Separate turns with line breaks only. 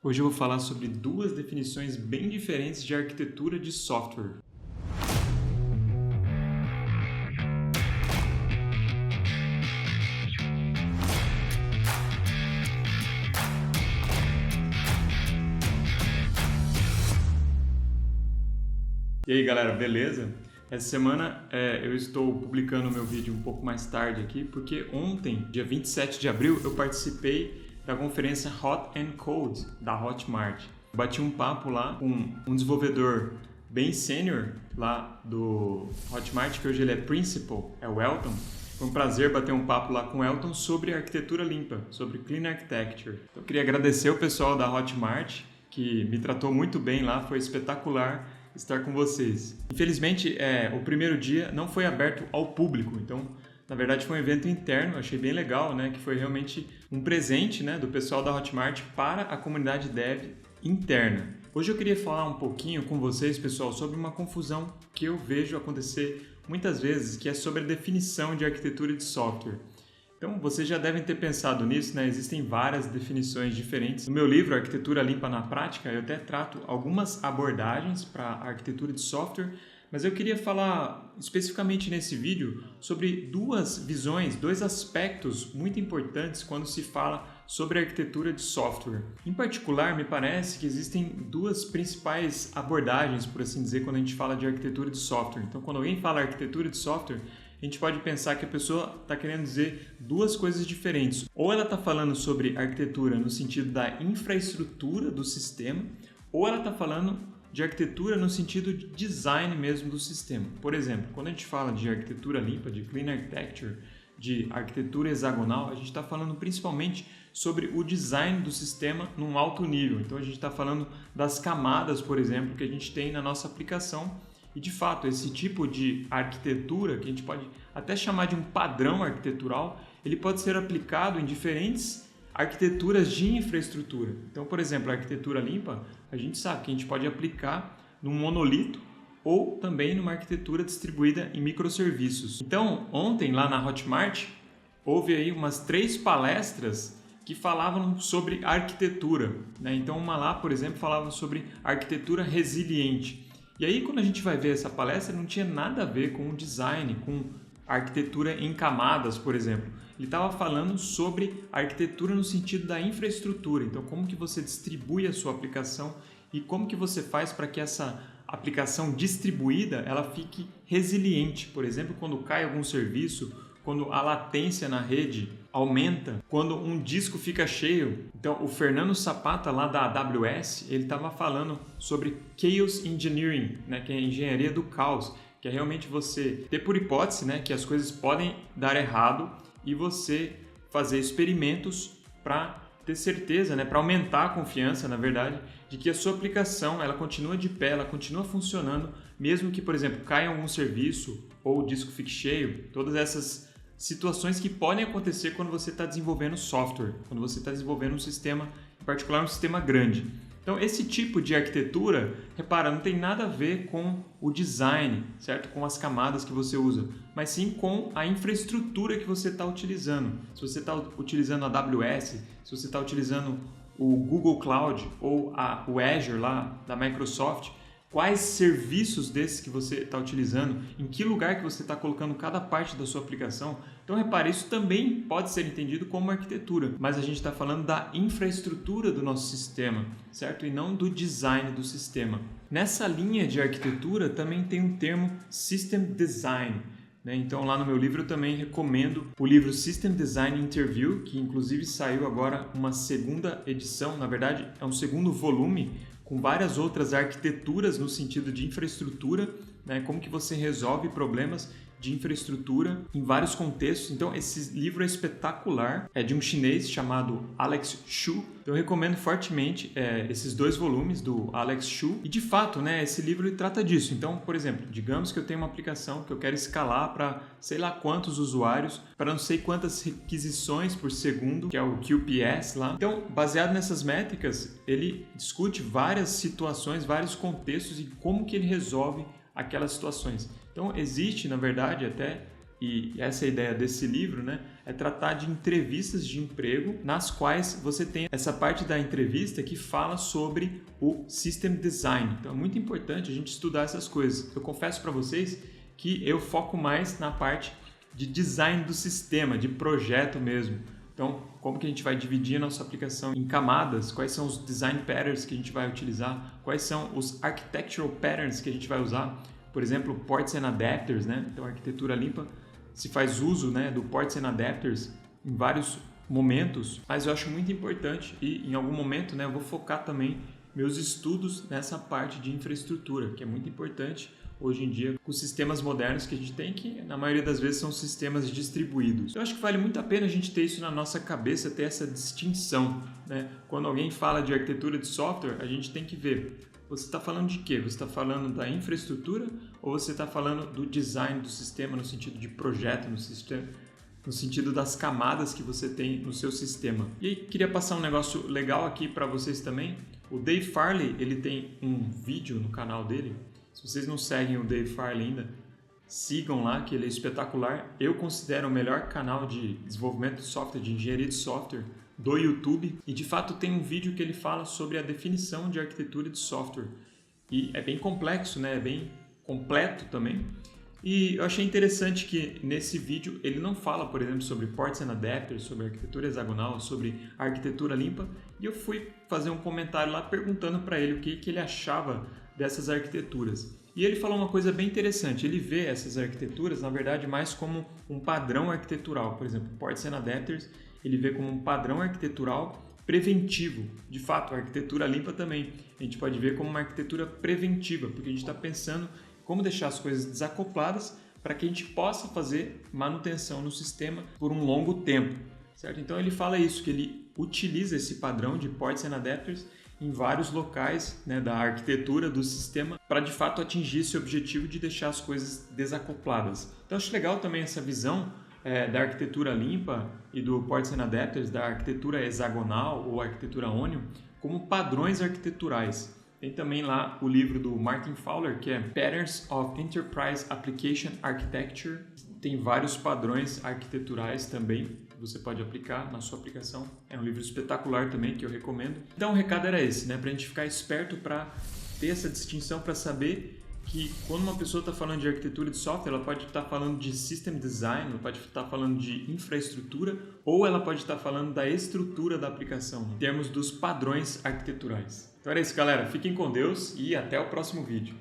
Hoje eu vou falar sobre duas definições bem diferentes de arquitetura de software. E aí galera, beleza? Essa semana eu estou publicando o meu vídeo um pouco mais tarde aqui, porque ontem, dia 27 de abril, eu participei da conferência Hot and Cold da Hotmart. Bati um papo lá com um desenvolvedor bem sênior lá do Hotmart, que hoje ele é Principal, é o Elton. Foi um prazer bater um papo lá com o Elton sobre arquitetura limpa, sobre Clean Architecture. Eu queria agradecer o pessoal da Hotmart, que me tratou muito bem lá, foi espetacular estar com vocês. Infelizmente, o primeiro dia não foi aberto ao público, então, na verdade, foi um evento interno, achei bem legal, né, que foi realmente um presente, né, do pessoal da Hotmart para a comunidade dev interna. Hoje eu queria falar um pouquinho com vocês, pessoal, sobre uma confusão que eu vejo acontecer muitas vezes, que é sobre a definição de arquitetura de software. Então, vocês já devem ter pensado nisso, né? Existem várias definições diferentes. No meu livro, Arquitetura Limpa na Prática, eu até trato algumas abordagens para a arquitetura de software, mas eu queria falar especificamente nesse vídeo sobre duas visões, dois aspectos muito importantes quando se fala sobre arquitetura de software. Em particular, me parece que existem duas principais abordagens, por assim dizer, quando a gente fala de arquitetura de software. Então, quando alguém fala arquitetura de software, a gente pode pensar que a pessoa está querendo dizer duas coisas diferentes. Ou ela está falando sobre arquitetura no sentido da infraestrutura do sistema, ou ela está falando de arquitetura no sentido de design mesmo do sistema. Por exemplo, quando a gente fala de arquitetura limpa, de Clean Architecture, de arquitetura hexagonal, a gente está falando principalmente sobre o design do sistema num alto nível. Então a gente está falando das camadas, por exemplo, que a gente tem na nossa aplicação. E de fato, esse tipo de arquitetura, que a gente pode até chamar de um padrão arquitetural, ele pode ser aplicado em diferentes arquiteturas de infraestrutura. Então, por exemplo, a arquitetura limpa, a gente sabe que a gente pode aplicar num monolito ou também numa arquitetura distribuída em microserviços. Então, ontem lá na Hotmart, houve aí umas 3 palestras que falavam sobre arquitetura, né? Então, uma lá, por exemplo, falava sobre arquitetura resiliente. E aí, quando a gente vai ver essa palestra, não tinha nada a ver com o design, com arquitetura em camadas, por exemplo. Ele estava falando sobre arquitetura no sentido da infraestrutura. Então, como que você distribui a sua aplicação e como que você faz para que essa aplicação distribuída ela fique resiliente. Por exemplo, quando cai algum serviço, quando a latência na rede aumenta, quando um disco fica cheio. Então, o Fernando Zapata, lá da AWS, ele estava falando sobre Chaos Engineering, né, que é a engenharia do caos, que é realmente você ter por hipótese, né, que as coisas podem dar errado e você fazer experimentos para ter certeza, né, para aumentar a confiança, na verdade, de que a sua aplicação ela continua de pé, ela continua funcionando, mesmo que, por exemplo, caia algum serviço ou o disco fique cheio. Todas essas situações que podem acontecer quando você está desenvolvendo software, quando você está desenvolvendo um sistema, em particular um sistema grande. Então, esse tipo de arquitetura, repara, não tem nada a ver com o design, certo? Com as camadas que você usa, mas sim com a infraestrutura que você está utilizando. Se você está utilizando a AWS, se você está utilizando o Google Cloud ou o Azure lá da Microsoft, quais serviços desses que você está utilizando, em que lugar que você está colocando cada parte da sua aplicação. Então, repare, isso também pode ser entendido como arquitetura, mas a gente está falando da infraestrutura do nosso sistema, certo? E não do design do sistema. Nessa linha de arquitetura também tem um termo System Design. Então, lá no meu livro eu também recomendo o livro System Design Interview, que inclusive saiu agora uma segunda edição, na verdade é um segundo volume, com várias outras arquiteturas no sentido de infraestrutura, né? Como que você resolve problemas de infraestrutura em vários contextos. Então, esse livro é espetacular, é de um chinês chamado Alex Xu. Então, eu recomendo fortemente esses 2 volumes do Alex Xu. E, de fato, né, esse livro ele trata disso. Então, por exemplo, digamos que eu tenho uma aplicação que eu quero escalar para sei lá quantos usuários, para não sei quantas requisições por segundo, que é o QPS lá. Então, baseado nessas métricas, ele discute várias situações, vários contextos e como que ele resolve aquelas situações. Então, existe, na verdade, até, e essa é a ideia desse livro, né, é tratar de entrevistas de emprego, nas quais você tem essa parte da entrevista que fala sobre o System Design. Então é muito importante a gente estudar essas coisas. Eu confesso para vocês que eu foco mais na parte de design do sistema, de projeto mesmo. Então, como que a gente vai dividir a nossa aplicação em camadas, quais são os design patterns que a gente vai utilizar, quais são os architectural patterns que a gente vai usar, por exemplo, ports and adapters, né? Então, a arquitetura limpa se faz uso, né, do ports and adapters em vários momentos, mas eu acho muito importante e em algum momento, né, eu vou focar também meus estudos nessa parte de infraestrutura, que é muito importante hoje em dia com os sistemas modernos que a gente tem, que na maioria das vezes são sistemas distribuídos. Eu acho que vale muito a pena a gente ter isso na nossa cabeça, ter essa distinção, né? Quando alguém fala de arquitetura de software, a gente tem que ver, você está falando de quê? Você está falando da infraestrutura ou você está falando do design do sistema no sentido de projeto, no sentido das camadas que você tem no seu sistema? E aí, queria passar um negócio legal aqui para vocês também. O Dave Farley, ele tem um vídeo no canal dele. Se vocês não seguem o Dave Farley ainda, sigam lá, que ele é espetacular. Eu considero o melhor canal de desenvolvimento de software, de engenharia de software do YouTube. E de fato tem um vídeo que ele fala sobre a definição de arquitetura de software. E é bem complexo, né? É bem completo também. E eu achei interessante que nesse vídeo ele não fala, por exemplo, sobre ports and adapters, sobre arquitetura hexagonal, sobre arquitetura limpa. E eu fui fazer um comentário lá perguntando para ele o que ele achava dessas arquiteturas. E ele falou uma coisa bem interessante, ele vê essas arquiteturas, na verdade, mais como um padrão arquitetural. Por exemplo, ports and adapters, ele vê como um padrão arquitetural preventivo. De fato, a arquitetura limpa também, a gente pode ver como uma arquitetura preventiva, porque a gente está pensando como deixar as coisas desacopladas para que a gente possa fazer manutenção no sistema por um longo tempo, certo? Então ele fala isso, que ele utiliza esse padrão de ports and adapters em vários locais, né, da arquitetura do sistema para de fato atingir esse objetivo de deixar as coisas desacopladas. Então acho legal também essa visão da arquitetura limpa e do ports and adapters, da arquitetura hexagonal ou arquitetura Onion, como padrões arquiteturais. Tem também lá o livro do Martin Fowler, que é Patterns of Enterprise Application Architecture. Tem vários padrões arquiteturais também que você pode aplicar na sua aplicação. É um livro espetacular também que eu recomendo. Então o recado era esse, né? Para a gente ficar esperto, para ter essa distinção, para saber que quando uma pessoa está falando de arquitetura de software, ela pode estar falando de system design, ela pode estar falando de infraestrutura, ou ela pode estar falando da estrutura da aplicação, em termos dos padrões arquiteturais. Então era isso, galera. Fiquem com Deus e até o próximo vídeo.